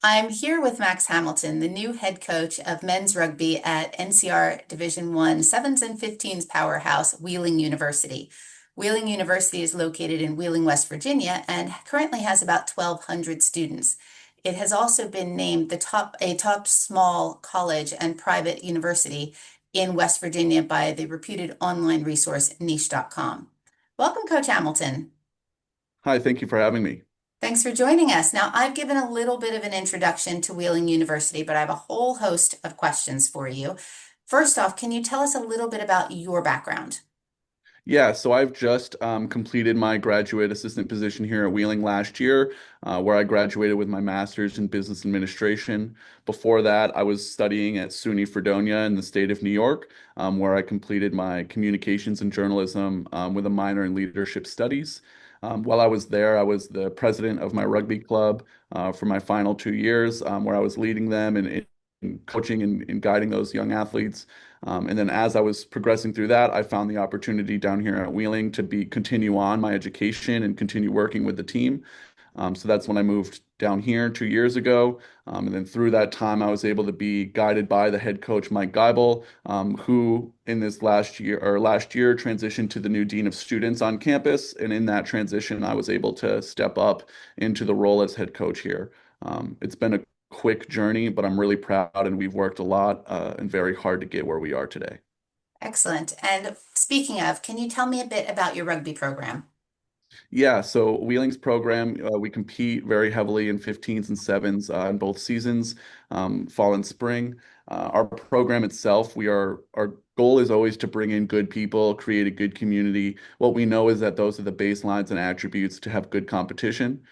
I'm here with Max Hamilton, the new head coach of men's rugby at NCR Division One sevens and 15s powerhouse, Wheeling University. Wheeling University is located in Wheeling, West Virginia, and currently has about 1,200 students. It has also been named a top small college and private university in West Virginia by the reputed online resource niche.com. Welcome, Coach Hamilton. Hi, thank you for having me. Thanks for joining us. Now, I've given a little bit of an introduction to Wheeling University, but I have a whole host of questions for you. First off, can you tell us a little bit about your background? Yeah, so I've just completed my graduate assistant position here at Wheeling last year, where I graduated with my master's in business administration. Before that, I was studying at SUNY Fredonia in the state of New York, where I completed my communications and journalism with a minor in leadership studies. While I was there, I was the president of my rugby club for my final 2 years, where I was leading them and coaching and guiding those young athletes. And then as I was progressing through that, I found the opportunity down here at Wheeling to continue on my education and continue working with the team. So that's when I moved down here 2 years ago. And then through that time, I was able to be guided by the head coach, Mike Geibel, who in this last year transitioned to the new dean of students on campus. And in that transition, I was able to step up into the role as head coach here. It's been a quick journey, but I'm really proud and we've worked a lot and very hard to get where we are today. Excellent. And speaking of, can you tell me a bit about your rugby program? Yeah, so Wheeling's program, we compete very heavily in 15s and sevens in both seasons, fall and spring. Our program itself, our goal is always to bring in good people, create a good community. What we know is that those are the baselines and attributes to have good competition.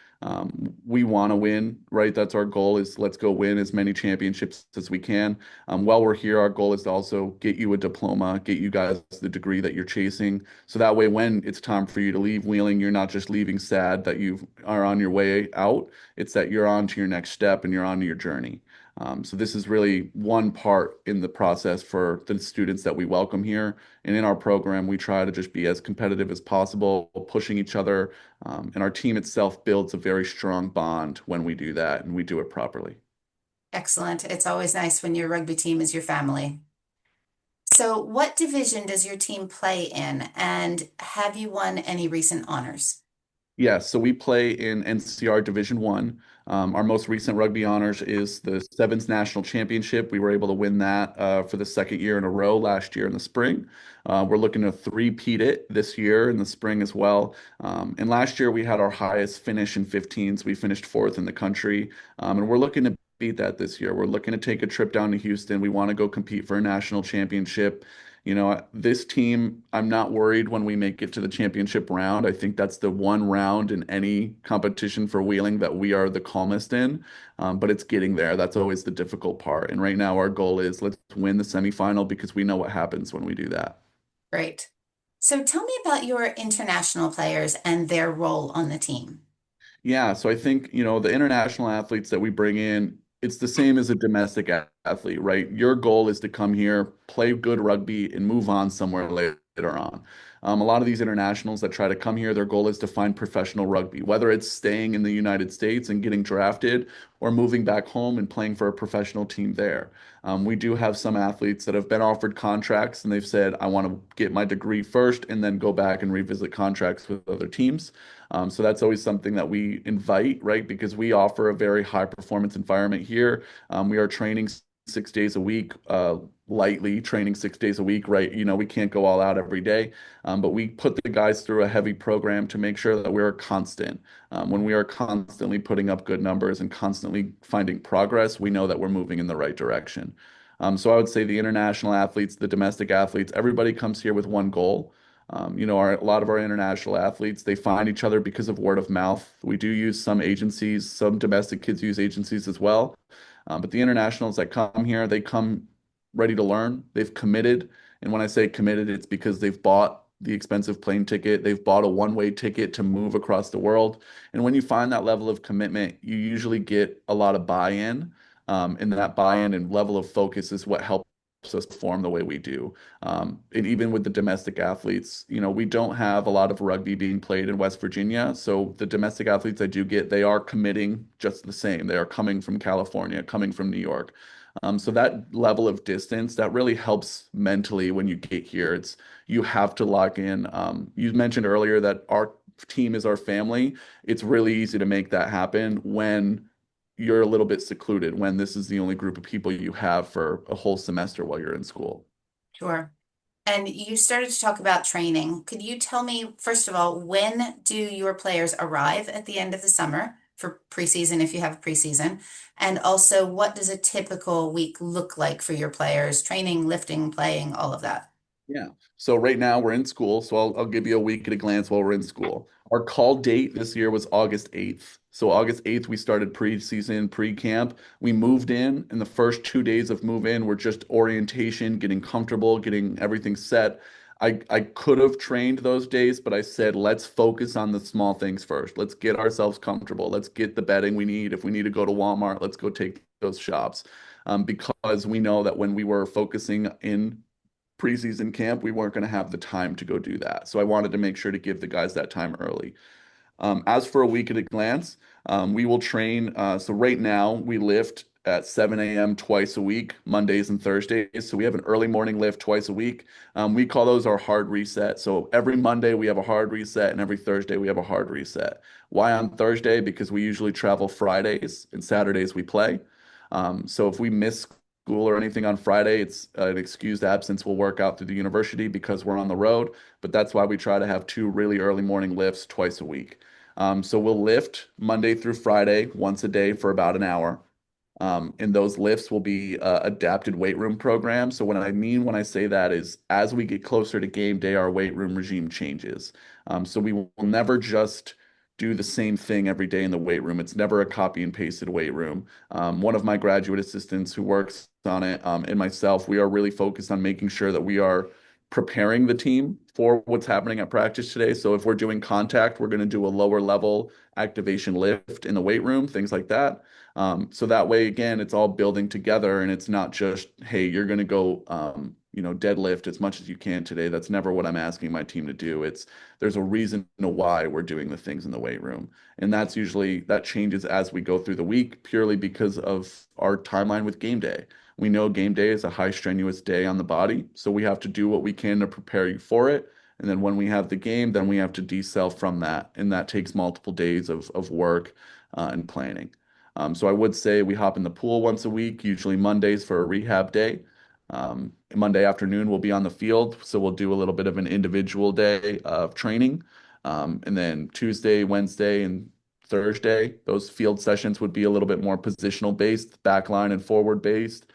We want to win, right? That's our goal is let's go win as many championships as we can. While we're here, our goal is to also get you a diploma, get you guys the degree that you're chasing. So that way, when it's time for you to leave Wheeling, you're not just leaving sad that you are on your way out. It's that you're on to your next step and you're on to your journey. So this is really one part in the process for the students that we welcome here. And in our program, we try to just be as competitive as possible, pushing each other. And our team itself builds a very strong bond when we do that and we do it properly. Excellent. It's always nice when your rugby team is your family. So, what division does your team play in, and have you won any recent honors? Yeah, so we play in NCR Division One. Our most recent rugby honors is the Sevens National Championship. We were able to win that for the second year in a row last year in the spring. We're looking to three-peat it this year in the spring as well. And last year we had our highest finish in 15s. We finished fourth in the country, and we're looking to beat that this year. We're looking to take a trip down to Houston. We want to go compete for a national championship. This team, I'm not worried when we make it to the championship round. I think that's the one round in any competition for Wheeling that we are the calmest in. But it's getting there. That's always the difficult part. And right now, our goal is let's win the semifinal because we know what happens when we do that. Great. So, tell me about your international players and their role on the team. Yeah, so I think, the international athletes that we bring in, it's the same as a domestic athlete, right? Your goal is to come here, play good rugby, and move on somewhere later on. A lot of these internationals that try to come here, their goal is to find professional rugby, whether it's staying in the United States and getting drafted or moving back home and playing for a professional team there. We do have some athletes that have been offered contracts and they've said, I want to get my degree first and then go back and revisit contracts with other teams. So that's always something that we invite, right? Because we offer a very high performance environment here. We are training 6 days a week, lightly training 6 days a week, right? We can't go all out every day, but we put the guys through a heavy program to make sure that we're constant. When we are constantly putting up good numbers and constantly finding progress, we know that we're moving in the right direction. So I would say the international athletes, the domestic athletes, everybody comes here with one goal. A lot of our international athletes, they find each other because of word of mouth. We do use some agencies, some domestic kids use agencies as well. But the internationals that come here, they come ready to learn. They've committed. And when I say committed, it's because they've bought the expensive plane ticket. They've bought a one-way ticket to move across the world. And when you find that level of commitment, you usually get a lot of buy-in. And that buy-in and level of focus is what helps helps us perform the way we do. And even with the domestic athletes, we don't have a lot of rugby being played in West Virginia. So the domestic athletes I do get, they are committing just the same. They are coming from California, coming from New York. So that level of distance, that really helps mentally when you get here. You have to lock in. You mentioned earlier that our team is our family. It's really easy to make that happen when you're a little bit secluded, when this is the only group of people you have for a whole semester while you're in school. Sure. And you started to talk about training. Could you tell me, first of all, when do your players arrive at the end of the summer for preseason, if you have a preseason? And also, what does a typical week look like for your players? Training, lifting, playing, all of that. Yeah. So right now we're in school. So I'll give you a week at a glance while we're in school. Our call date this year was August 8th. So August 8th, we started preseason, pre-camp. We moved in, and the first 2 days of move in were just orientation, getting comfortable, getting everything set. I could have trained those days, but I said, let's focus on the small things first. Let's get ourselves comfortable. Let's get the bedding we need. If we need to go to Walmart, let's go take those shops. Because we know that when we were focusing in preseason camp, we weren't going to have the time to go do that. So I wanted to make sure to give the guys that time early. As for a week at a glance, we will train. So right now we lift at 7 a.m. twice a week, Mondays and Thursdays. So we have an early morning lift twice a week. We call those our hard reset. So every Monday we have a hard reset, and every Thursday we have a hard reset. Why on Thursday? Because we usually travel Fridays and Saturdays we play. So if we miss school or anything on Friday, it's an excused absence we'll work out through the university because we're on the road. But that's why we try to have two really early morning lifts twice a week. So we'll lift Monday through Friday once a day for about an hour. And those lifts will be adapted weight room programs. So what I mean when I say that is as we get closer to game day, our weight room regime changes. So we will never just do the same thing every day in the weight room. It's never a copy and pasted weight room. One of my graduate assistants who works on it, and myself, we are really focused on making sure that we are preparing the team for what's happening at practice today. So if we're doing contact, we're going to do a lower level activation lift in the weight room, things like that. So that way, again, it's all building together and it's not just, hey, you're going to go, deadlift as much as you can today. That's never what I'm asking my team to do. There's a reason why we're doing the things in the weight room. And that changes as we go through the week purely because of our timeline with game day. We know game day is a high strenuous day on the body, so we have to do what we can to prepare you for it. And then when we have the game, then we have to decel from that. And that takes multiple days of work and planning. So I would say we hop in the pool once a week, usually Mondays for a rehab day. Monday afternoon, we'll be on the field. So we'll do a little bit of an individual day of training. And then Tuesday, Wednesday, and Thursday, those field sessions would be a little bit more positional based, backline and forward based.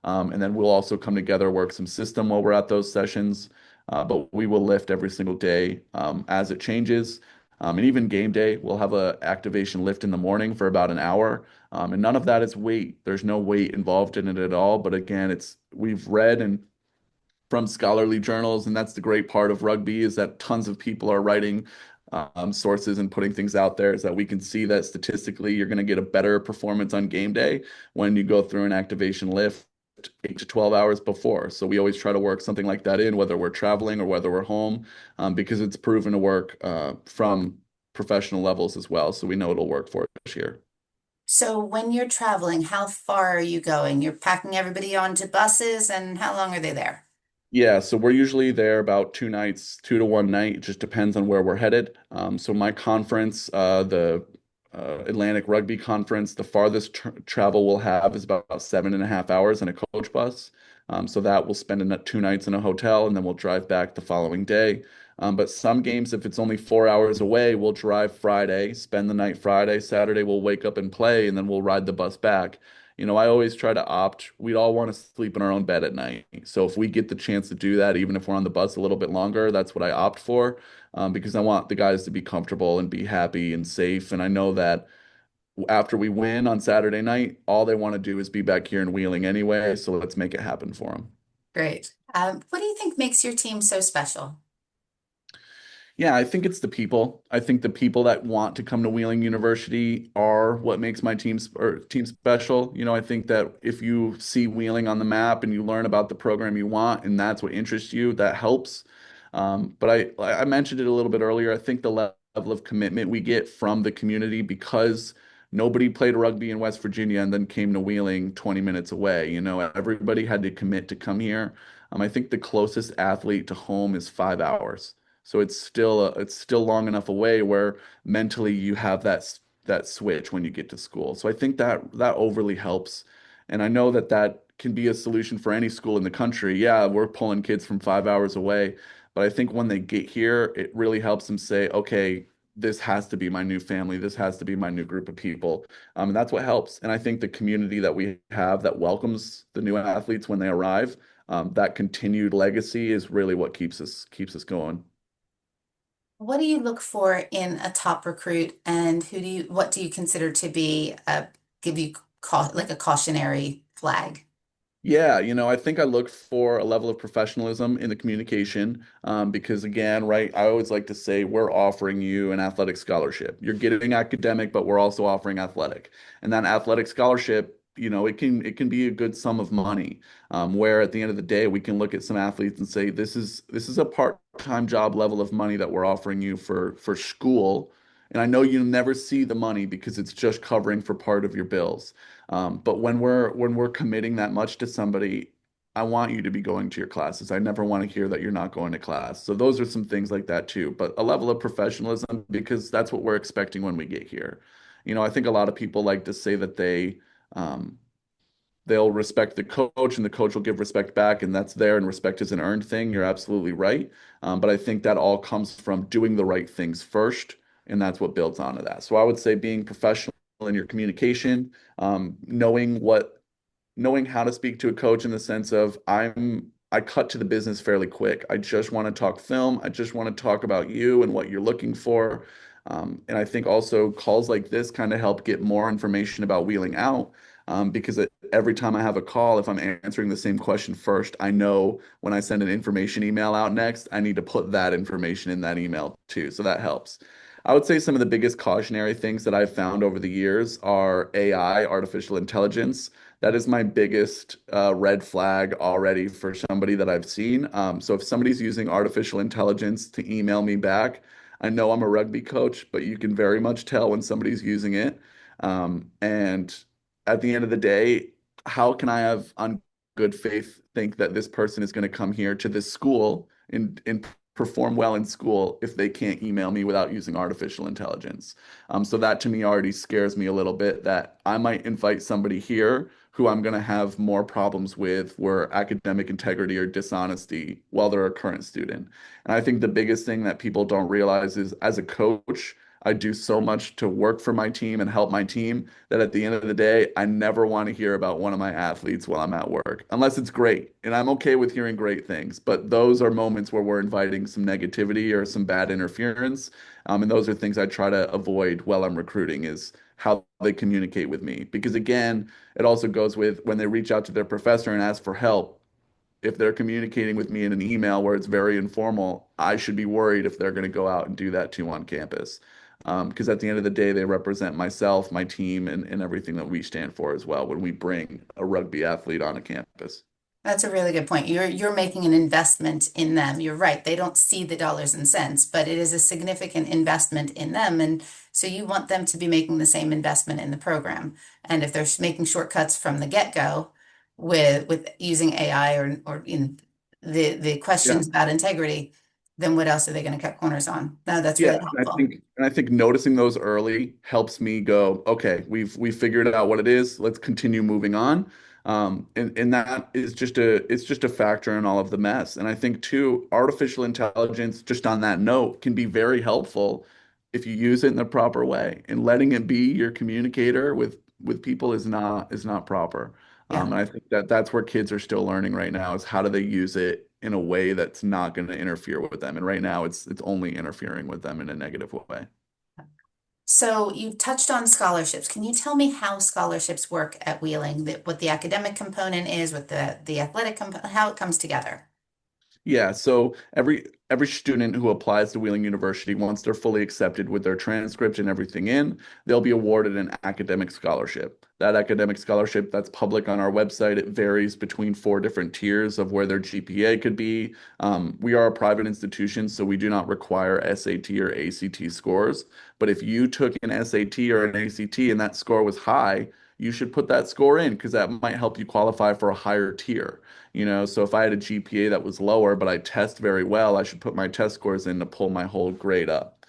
And then we'll also come together, work some system while we're at those sessions. But we will lift every single day as it changes. And even game day, we'll have a activation lift in the morning for about an hour. And none of that is weight. There's no weight involved in it at all. But again, we've read and from scholarly journals, and that's the great part of rugby is that tons of people are writing sources and putting things out there, is that we can see that statistically you're going to get a better performance on game day when you go through an activation lift 8 to 12 hours before. So we always try to work something like that in, whether we're traveling or whether we're home, because it's proven to work from professional levels as well. So we know it'll work for us here. So when you're traveling, how far are you going? You're packing everybody onto buses, and how long are they there? Yeah, so we're usually there about 2 nights, 2 to 1 night. It just depends on where we're headed. So my conference, the Atlantic Rugby Conference, the farthest travel we'll have is about 7.5 hours in a coach bus. So that we'll spend 2 nights in a hotel and then we'll drive back the following day. But some games, if it's only 4 hours away, we'll drive Friday, spend the night Friday, Saturday, we'll wake up and play, and then we'll ride the bus back. I always try to we'd all want to sleep in our own bed at night. So if we get the chance to do that, even if we're on the bus a little bit longer, that's what I opt for, because I want the guys to be comfortable and be happy and safe. And I know that after we win on Saturday night, all they want to do is be back here in Wheeling anyway. So let's make it happen for them. Great. What do you think makes your team so special? Yeah, I think it's the people. I think the people that want to come to Wheeling University are what makes my team special. I think that if you see Wheeling on the map and you learn about the program you want and that's what interests you, that helps. But I mentioned it a little bit earlier. I think the level of commitment we get from the community because nobody played rugby in West Virginia and then came to Wheeling 20 minutes away. Everybody had to commit to come here. I think the closest athlete to home is 5 hours. So it's still long enough away where mentally you have that switch when you get to school. So I think that overly helps. And I know that that can be a solution for any school in the country. Yeah, we're pulling kids from 5 hours away, but I think when they get here, it really helps them say, okay, this has to be my new family. This has to be my new group of people. And that's what helps. And I think the community that we have that welcomes the new athletes when they arrive, that continued legacy is really what keeps us going. What do you look for in a top recruit, and what do you consider to be give you like a cautionary flag? Yeah, I think I look for a level of professionalism in the communication because, again, right, I always like to say we're offering you an athletic scholarship. You're getting academic, but we're also offering athletic. And that athletic scholarship, it can be a good sum of money. Where at the end of the day, we can look at some athletes and say this is a part-time job level of money that we're offering you for school. And I know you never see the money because it's just covering for part of your bills. But when we're committing that much to somebody, I want you to be going to your classes. I never want to hear that you're not going to class. So those are some things like that too. But a level of professionalism because that's what we're expecting when we get here. I think a lot of people like to say that um, they'll respect the coach and the coach will give respect back, and that's there, and respect is an earned thing. You're absolutely right. But I think that all comes from doing the right things first, and that's what builds onto that. So I would say being professional in your communication, knowing how to speak to a coach in the sense of I cut to the business fairly quick. I just want to talk film. I just want to talk about you and what you're looking for. And I think also calls like this kind of help get more information about wheeling out. Because every time I have a call, if I'm answering the same question first, I know when I send an information email out next, I need to put that information in that email too. So that helps. I would say some of the biggest cautionary things that I've found over the years are AI, artificial intelligence. That is my biggest red flag already for somebody that I've seen. So if somebody's using artificial intelligence to email me back, I know I'm a rugby coach, but you can very much tell when somebody's using it. And at the end of the day, how can I have on good faith think that this person is going to come here to this school and perform well in school if they can't email me without using artificial intelligence? So that to me already scares me a little bit that I might invite somebody here who I'm going to have more problems with where academic integrity or dishonesty while they're a current student. And I think the biggest thing that people don't realize is as a coach, I do so much to work for my team and help my team that at the end of the day, I never want to hear about one of my athletes while I'm at work, unless it's great. And I'm okay with hearing great things. But those are moments where we're inviting some negativity or some bad interference. And those are things I try to avoid while I'm recruiting is how they communicate with me. Because again, it also goes with when they reach out to their professor and ask for help. If they're communicating with me in an email where it's very informal, I should be worried if they're going to go out and do that too on campus. Because at the end of the day, they represent myself, my team, and everything that we stand for as well when we bring a rugby athlete on a campus. That's a really good point. You're making an investment in them. You're right. They don't see the dollars and cents, but it is a significant investment in them. And so you want them to be making the same investment in the program. And if they're making shortcuts from the get-go with using AI or the Yeah. questions about integrity, then what else are they going to cut corners on? No, that's Yeah, really helpful. and I think noticing those early helps me go, okay, we've figured out what it is. Let's continue moving on. And that is just a factor in all of the mess. And I think too, artificial intelligence, just on that note, can be very helpful if you use it in the proper way. And letting it be your communicator with people is not proper. Yeah. And I think that that's where kids are still learning right now is how do they use it in a way that's not going to interfere with them. And right now it's only interfering with them in a negative way. So you touched on scholarships. Can you tell me how scholarships work at Wheeling? What the academic component is, what the athletic component, how it comes together? Yeah, so every student who applies to Wheeling University, once they're fully accepted with their transcript and everything in, they'll be awarded an academic scholarship. That academic scholarship that's public on our website, it varies between four different tiers of where their GPA could be. We are a private institution, so we do not require SAT or ACT scores. But if you took an SAT or an ACT and that score was high, you should put that score in because that might help you qualify for a higher tier. So if I had a GPA that was lower, but I test very well, I should put my test scores in to pull my whole grade up.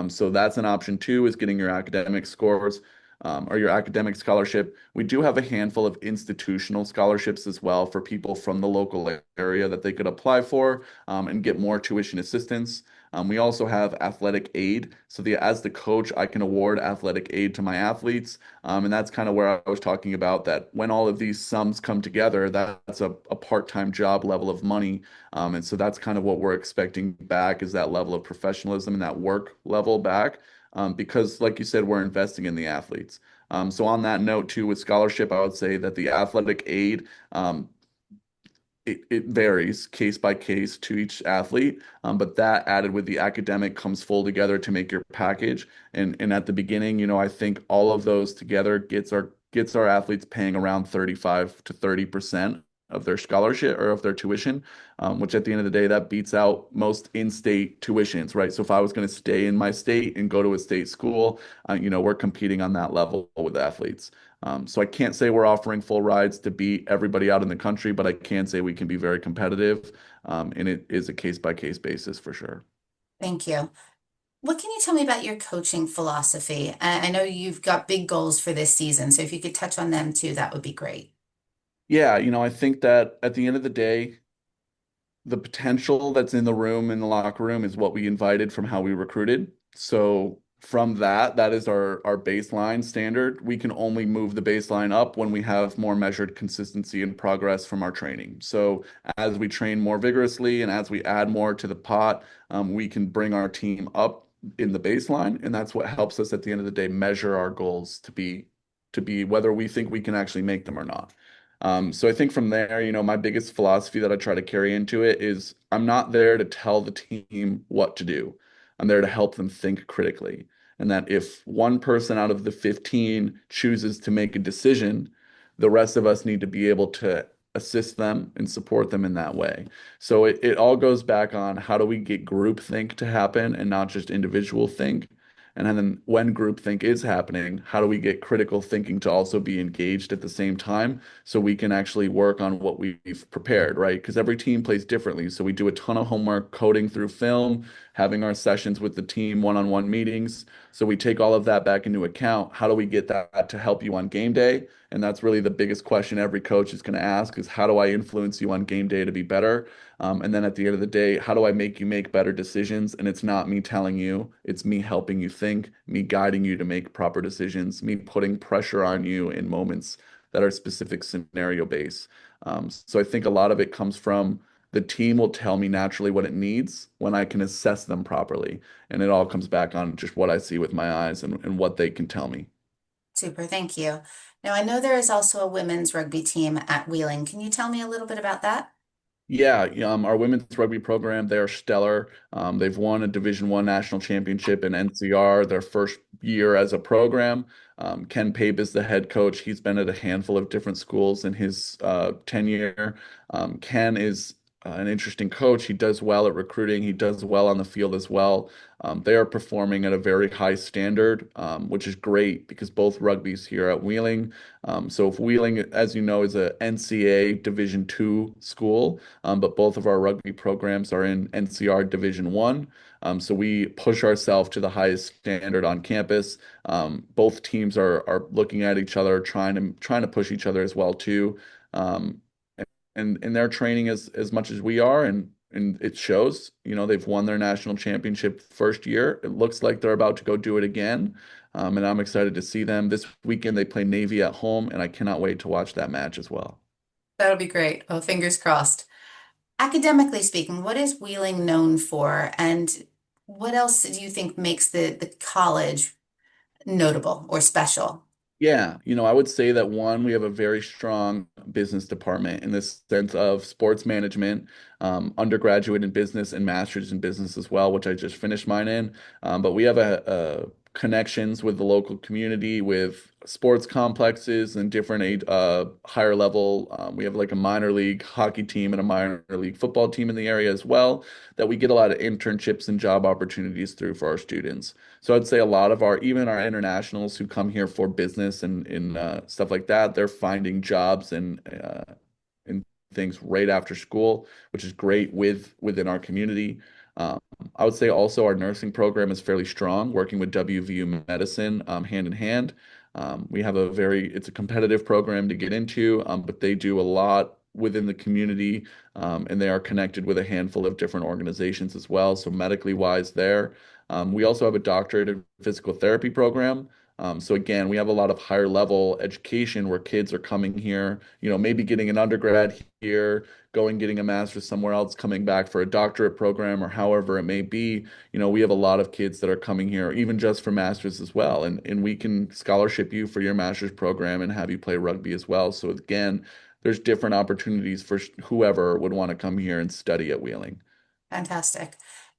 So that's an option too, is getting your academic scores or your academic scholarship. We do have a handful of institutional scholarships as well for people from the local area that they could apply for and get more tuition assistance. We also have athletic aid. So as the coach, I can award athletic aid to my athletes. And that's kind of where I was talking about that when all of these sums come together, that's a part-time job level of money. And so that's kind of what we're expecting back is that level of professionalism and that work level back. Because like you said, we're investing in the athletes. So on that note too, with scholarship, I would say that the athletic aid, it varies case by case to each athlete, but that added with the academic comes full together to make your package. And at the beginning, I think all of those together gets our athletes paying around 35 to 30% of their scholarship or of their tuition, which at the end of the day, that beats out most in-state tuitions, right? So if I was going to stay in my state and go to a state school, we're competing on that level with athletes. So I can't say we're offering full rides to beat everybody out in the country, but I can say we can be very competitive, and it is a case by case basis for sure. Thank you. What can you tell me about your coaching philosophy? I know you've got big goals for this season, so if you could touch on them too, that would be great. Yeah, I think that at the end of the day, the potential that's in the room in the locker room is what we invited from how we recruited. So from that is our baseline standard. We can only move the baseline up when we have more measured consistency and progress from our training. So as we train more vigorously and as we add more to the pot, we can bring our team up in the baseline, and that's what helps us at the end of the day measure our goals to be whether we think we can actually make them or not. So I think from there, my biggest philosophy that I try to carry into it is I'm not there to tell the team what to do. I'm there to help them think critically. And that if one person out of the 15 chooses to make a decision, the rest of us need to be able to assist them and support them in that way. So it all goes back on how do we get group think to happen and not just individual think. And then when groupthink is happening, how do we get critical thinking to also be engaged at the same time so we can actually work on what we've prepared, right? Because every team plays differently. So we do a ton of homework, coding through film, having our sessions with the team, one-on-one meetings. So we take all of that back into account. How do we get that to help you on game day? And that's really the biggest question every coach is going to ask is how do I influence you on game day to be better? And then at the end of the day, how do I make you make better decisions? And it's not me telling you, it's me helping you think, me guiding you to make proper decisions, me putting pressure on you in moments that are specific scenario based. So I think a lot of it comes from the team will tell me naturally what it needs when I can assess them properly. And it all comes back on just what I see with my eyes and what they can tell me. Super, thank you. Now, I know there is also a women's rugby team at Wheeling. Can you tell me a little bit about that? Yeah, our women's rugby program, they're stellar. They've won a Division I national championship in NCR their first year as a program. Ken Pape is the head coach. He's been at a handful of different schools in his tenure. Ken is an interesting coach. He does well at recruiting. He does well on the field as well. They are performing at a very high standard, which is great because both rugby's here at Wheeling. So if Wheeling, as you know, is a NCAA Division II school, but both of our rugby programs are in NCR Division One. So we push ourselves to the highest standard on campus. Both teams are looking at each other, trying to push each other as well too. Um, and they're training as much as we are, and it shows. They've won their national championship first year. It looks like they're about to go do it again. And I'm excited to see them. This weekend they play Navy at home, and I cannot wait to watch that match as well. That'll be great. Oh, fingers crossed. Academically speaking, what is Wheeling known for, and what else do you think makes the college notable or special? Yeah, I would say that one, we have a very strong business department in this sense of sports management, undergraduate in business and master's in business as well, which I just finished mine in. But we have a connections with the local community, with sports complexes and different higher level. We have like a minor league hockey team and a minor league football team in the area as well, that we get a lot of internships and job opportunities through for our students. So I'd say a lot of even our internationals who come here for business and stuff like that, they're finding jobs and things right after school, which is great within our community. Um, I would say also our nursing program is fairly strong, working with WVU Medicine hand in hand. It's a competitive program to get into, but they do a lot within the community, and they are connected with a handful of different organizations as well. So medically wise there. We also have a doctorate in physical therapy program. So again, we have a lot of higher level education where kids are coming here, maybe getting an undergrad here, going getting a master's somewhere else, coming back for a doctorate program or however it may be. We have a lot of kids that are coming here, even just for masters as well. And we can scholarship you for your master's program and have you play rugby as well. So again, there's different opportunities for whoever would want to come here and study at Wheeling. Fantastic.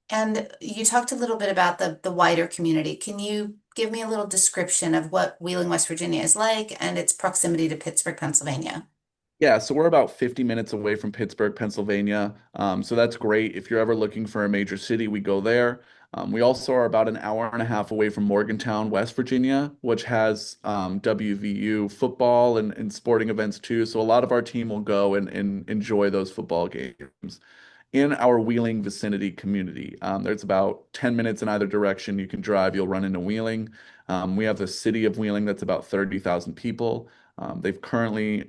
And you talked a little bit about the wider community. Can you give me a little description of what Wheeling, West Virginia is like and its proximity to Pittsburgh, Pennsylvania? Yeah, so we're about 50 minutes away from Pittsburgh, Pennsylvania. So that's great. If you're ever looking for a major city, we go there. We also are about an hour and a half away from Morgantown, West Virginia, which has WVU football and sporting events too. So a lot of our team will go and enjoy those football games in our Wheeling vicinity community. There's about 10 minutes in either direction you can drive, you'll run into Wheeling. We have the city of Wheeling that's about 30,000 people. They're currently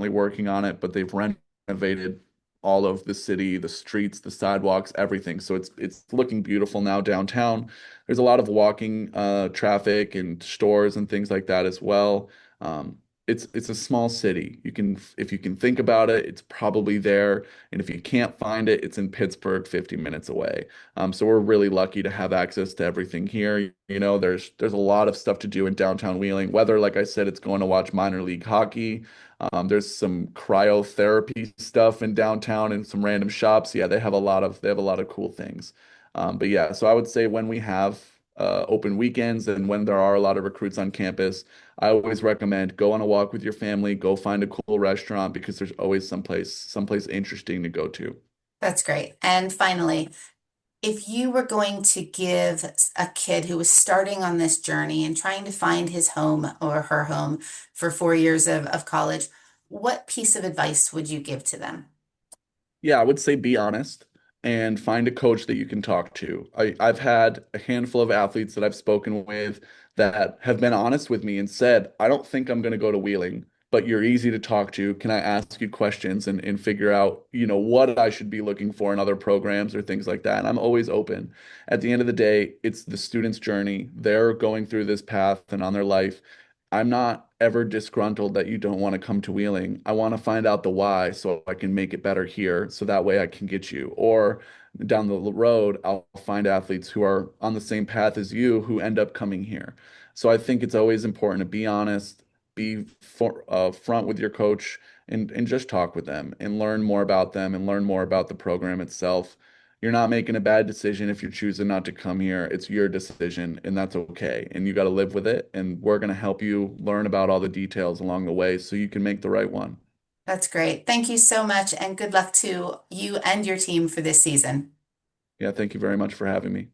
working on it, but they've renovated all of the city, the streets, the sidewalks, everything. So it's looking beautiful now downtown. There's a lot of walking traffic and stores and things like that as well. It's a small city. If you can think about it, it's probably there. And if you can't find it, it's in Pittsburgh, 50 minutes away. So we're really lucky to have access to everything here. There's a lot of stuff to do in downtown Wheeling. Whether, like I said, it's going to watch minor league hockey. There's some cryotherapy stuff in downtown and some random shops. Yeah, they have a lot of cool things. But yeah, so I would say when we have open weekends and when there are a lot of recruits on campus, I always recommend go on a walk with your family, go find a cool restaurant because there's always someplace interesting to go to. That's great. And finally, if you were going to give a kid who was starting on this journey and trying to find his home or her home for 4 years of college, what piece of advice would you give to them? Yeah, I would say be honest and find a coach that you can talk to. I've had a handful of athletes that I've spoken with that have been honest with me and said, I don't think I'm going to go to Wheeling, but you're easy to talk to. Can I ask you questions and figure out, what I should be looking for in other programs or things like that? And I'm always open. At the end of the day, it's the student's journey. They're going through this path and on their life. I'm not ever disgruntled that you don't want to come to Wheeling. I want to find out the why so I can make it better here so that way I can get you. Or down the road, I'll find athletes who are on the same path as you who end up coming here. So I think it's always important to be honest, front with your coach and just talk with them and learn more about them and learn more about the program itself. You're not making a bad decision if you're choosing not to come here. It's your decision, and that's okay. And you got to live with it. And we're going to help you learn about all the details along the way so you can make the right one. That's great. Thank you so much, and good luck to you and your team for this season. Yeah, thank you very much for having me.